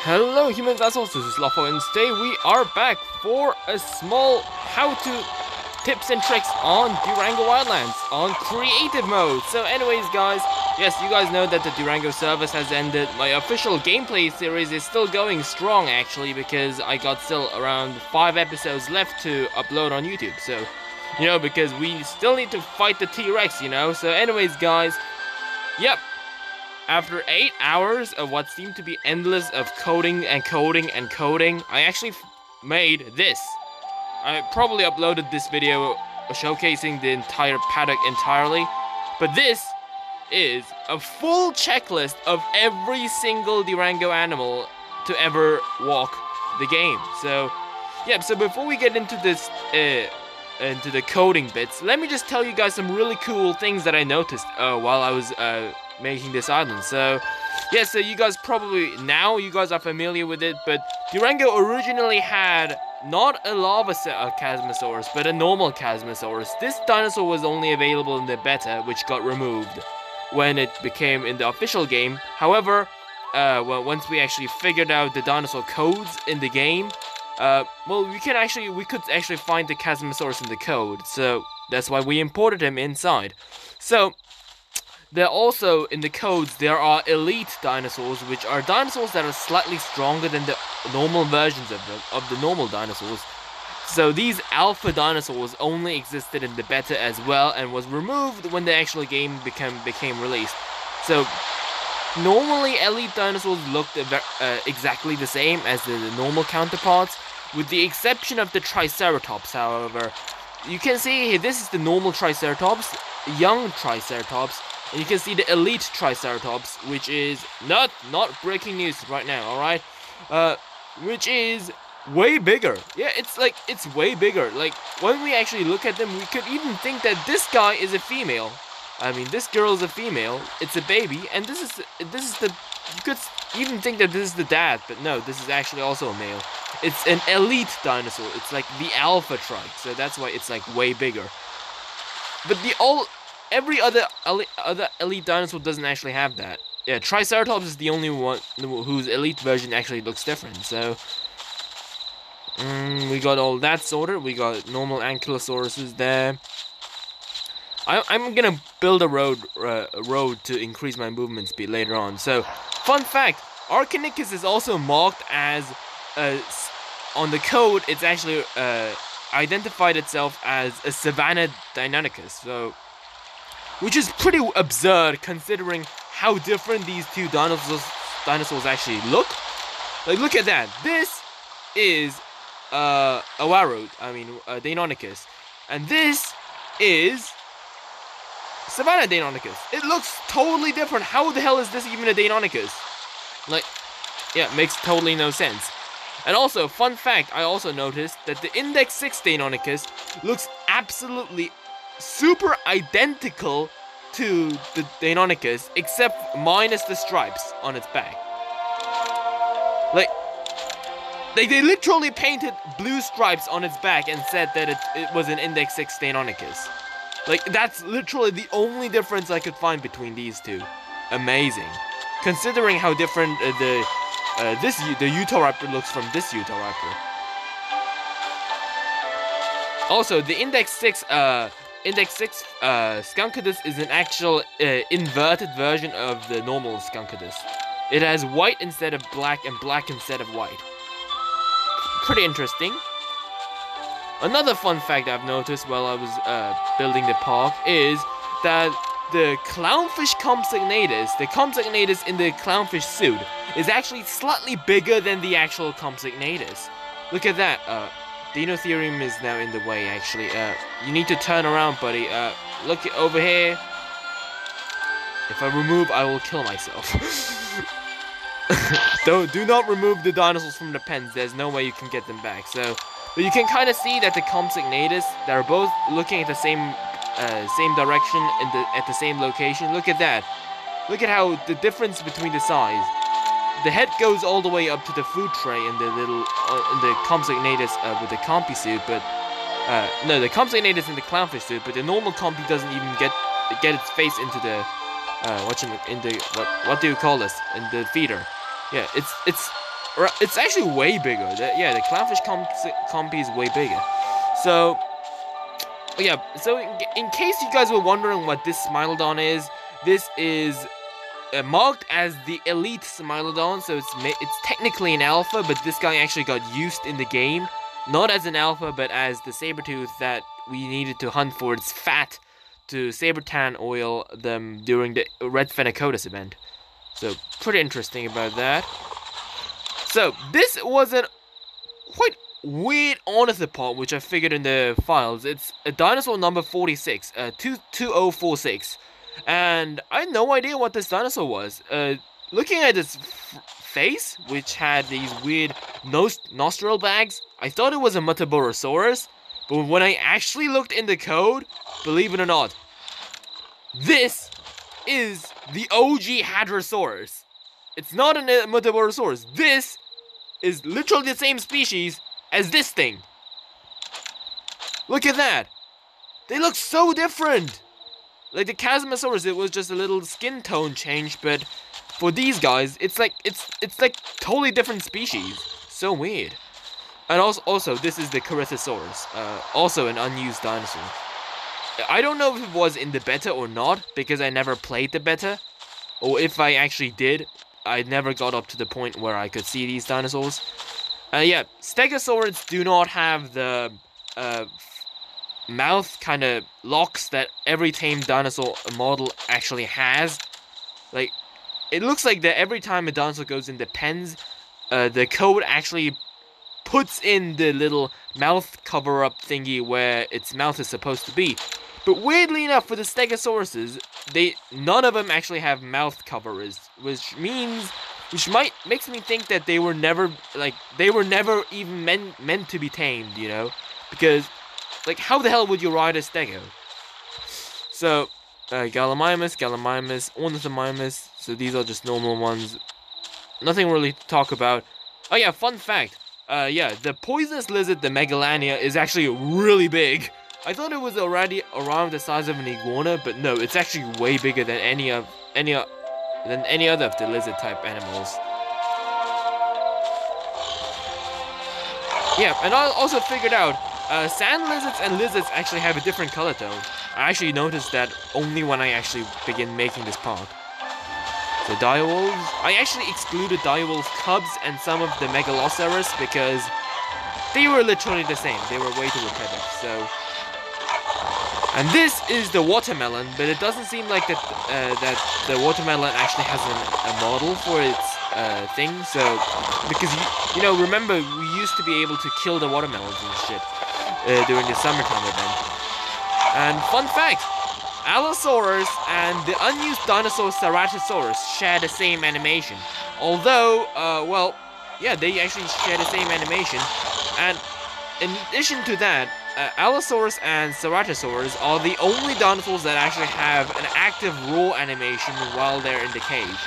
Hello human vessels, this is Lopho and today we are back for a small how-to tips and tricks on Durango Wildlands on creative mode. So anyways guys, yes, you guys know that the Durango service has ended. My official gameplay series is still going strong actually, because I got still around 5 episodes left to upload on YouTube. So, you know, because we still need to fight the T-Rex, you know. So anyways guys, yep. After 8 hours of what seemed to be endless of coding and coding and coding, I actually made this. I probably uploaded this video showcasing the entire paddock entirely, but this is a full checklist of every single Durango animal to ever walk the game. So, yeah, so before we get into this, into the coding bits, let me just tell you guys some really cool things that I noticed while I was making this island. So yeah, so you guys probably now you guys are familiar with it, but Durango originally had not a lava Chasmosaurus, but a normal Chasmosaurus. This dinosaur was only available in the beta, which got removed when it became in the official game. However, well, once we actually figured out the dinosaur codes in the game, well, we could actually find the Chasmosaurus in the code, so that's why we imported him inside. So there also, in the codes, there are elite dinosaurs, which are dinosaurs that are slightly stronger than the normal versions of the normal dinosaurs. So these alpha dinosaurs only existed in the beta as well, and was removed when the actual game became released. So normally elite dinosaurs looked exactly the same as the normal counterparts, with the exception of the Triceratops. However, you can see here, this is the normal Triceratops, young Triceratops. And you can see the elite Triceratops, which is not breaking news right now, alright? Which is way bigger. Yeah, it's way bigger. Like, when we actually look at them, we could even think that this guy is a female. I mean, this girl is a female, it's a baby, and this is the, you could even think that this is the dad, but no, this is actually also a male. It's an elite dinosaur, it's like the alpha trike, so that's why it's like way bigger. But every other elite dinosaur doesn't actually have that. Yeah, Triceratops is the only one whose elite version actually looks different. So we got all that sorted. We got normal Ankylosauruses there. I'm gonna build a road to increase my movement speed later on. So, fun fact: Archanicus is also marked as on the code. It's actually identified itself as a Savanna Deinonychus. So, which is pretty absurd considering how different these two dinosaurs actually look. Like, look at that. This is a Deinonychus, and this is Savanna Deinonychus. It looks totally different. How the hell is this even a Deinonychus? Like, yeah, it makes totally no sense. And also, fun fact, I also noticed that the Index 6 Deinonychus looks absolutely super identical to the Deinonychus, except minus the stripes on its back. Like they literally painted blue stripes on its back and said that it was an Index 6 Deinonychus. Like, that's literally the only difference I could find between these two. Amazing. Considering how different the Utahraptor looks from this Utahraptor. Also, the Index 6 Skunkadus is an actual inverted version of the normal Skunkadus. It has white instead of black and black instead of white. Pretty interesting. Another fun fact I've noticed while I was building the park is that the clownfish Compsognathus, the Compsognathus in the clownfish suit, is actually slightly bigger than the actual Compsognathus. Look at that. Dinotherium is now in the way, actually. You need to turn around, buddy. Look over here. If I remove, I will kill myself. Do not remove the dinosaurs from the pens. There's no way you can get them back. So, but you can kind of see that the Compsognathus, they're both looking at the same direction at the same location. Look at that. Look at how the difference between the size. The head goes all the way up to the food tray in the little in the Compsognathus with the Compy suit, but no, the Compsognathus in the clownfish suit, but the normal Compy doesn't even get its face into the what do you call this? In the feeder. Yeah, it's It's actually way bigger. Yeah, the clownfish compy is way bigger. So, yeah. So in case you guys were wondering what this Smilodon is, this is marked as the elite Smilodon. So it's technically an alpha, but this guy actually got used in the game, not as an alpha, but as the Sabertooth that we needed to hunt for its fat to Sabertan oil them during the Red Phenacotus event. So pretty interesting about that. So this was a quite weird ornithopod, which I figured in the files. It's a dinosaur number 46, 2046. And I had no idea what this dinosaur was. Looking at its face, which had these weird nostril bags, I thought it was a Muttaburrasaurus. But when I actually looked in the code, believe it or not, this is the OG Hadrosaurus. It's not a Muttaburrasaurus. This is literally the same species as this thing. Look at that. They look so different. Like the Chasmosaurus, it was just a little skin tone change, but for these guys, it's like totally different species. So weird. And also this is the Corythosaurus, also an unused dinosaur. I don't know if it was in the beta or not, because I never played the beta, or if I actually did, I never got up to the point where I could see these dinosaurs. Yeah, Stegosaurids do not have the mouth kind of locks that every tame dinosaur model actually has. Like, it looks like that every time a dinosaur goes in the pens, the code actually puts in the little mouth cover-up thingy where its mouth is supposed to be. But weirdly enough, for the Stegosauruses, none of them actually have mouth coverers, which makes me think that they were never even meant to be tamed, you know? Because, like, how the hell would you ride a Stego? So, Gallimimus, Ornithomimus, so these are just normal ones. Nothing really to talk about. Oh yeah, fun fact. Yeah, the poisonous lizard, the Megalania, is actually really big. I thought it was already around the size of an iguana, but no, it's actually way bigger than any other of the lizard type animals. Yeah, and I also figured out sand lizards and lizards actually have a different color tone. I actually noticed that only when I actually begin making this park. So direwolves, I actually excluded direwolf cubs and some of the Megalosaurus because they were literally the same. They were way too repetitive. So, and this is the watermelon, but it doesn't seem like that the watermelon actually has a model for its thing. So, because you know, remember we used to be able to kill the watermelons and shit during the summertime event. And fun fact. Allosaurus and the unused dinosaur Ceratosaurus share the same animation. Although, well, yeah, they actually share the same animation. And in addition to that, Allosaurus and Ceratosaurus are the only dinosaurs that actually have an active roar animation while they're in the cage.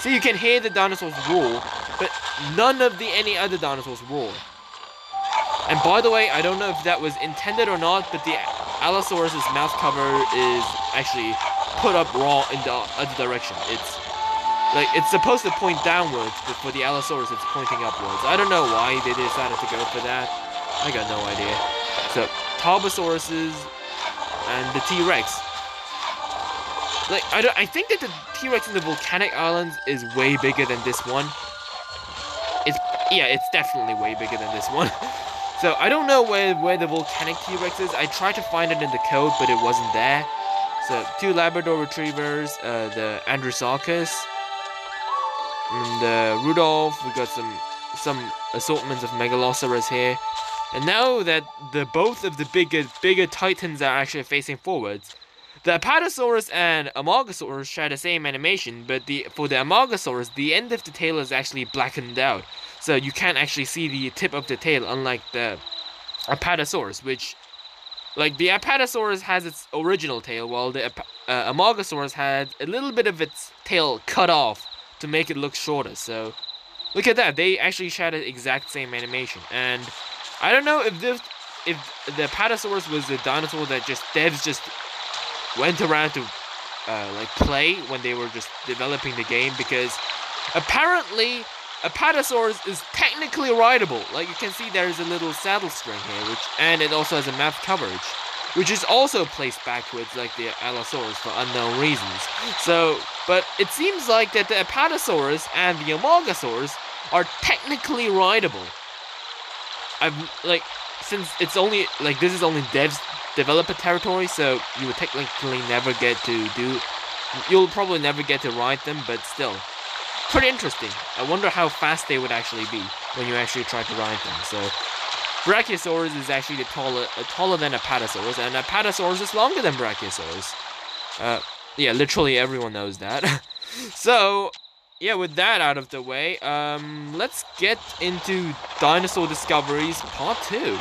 So you can hear the dinosaurs roar, but none of any other dinosaurs roar. And by the way, I don't know if that was intended or not, but the Allosaurus' mouth cover is actually put up wrong in the other direction. It's supposed to point downwards, but for the Allosaurus it's pointing upwards. I don't know why they decided to go for that. I got no idea. So, Tarbosauruses and the T-Rex. Like, I think that the T-Rex in the volcanic islands is way bigger than this one. It's definitely way bigger than this one. So, I don't know where the volcanic T-Rex is. I tried to find it in the code, but it wasn't there. So, 2 Labrador Retrievers, the Andrewsarchus, and Rudolph. We got some assortments of Megalosaurus here. And now that both of the bigger titans are actually facing forwards, the Apatosaurus and Amargasaurus share the same animation, but for the Amargasaurus, the end of the tail is actually blackened out. So you can't actually see the tip of the tail, unlike the Apatosaurus, which, like, the Apatosaurus has its original tail, while the Amargasaurus had a little bit of its tail cut off to make it look shorter. So, look at that, they actually share the exact same animation. And I don't know if the Apatosaurus was a dinosaur that devs just went around to like play when they were just developing the game, because apparently Apatosaurus is technically rideable. Like you can see, there is a little saddle string here, and it also has a map coverage, which is also placed backwards like the Allosaurus for unknown reasons. So, but it seems like that the Apatosaurus and the Omegasaurus are technically rideable. Since it's only, like, this is only developer territory, so you would technically never get to you'll probably never get to ride them, but still. Pretty interesting. I wonder how fast they would actually be when you actually try to ride them. So, Brachiosaurus is actually taller than Apatosaurus, and Apatosaurus is longer than Brachiosaurus. Yeah, literally everyone knows that. So, yeah, with that out of the way, let's get into Dinosaur Discoveries Part 2.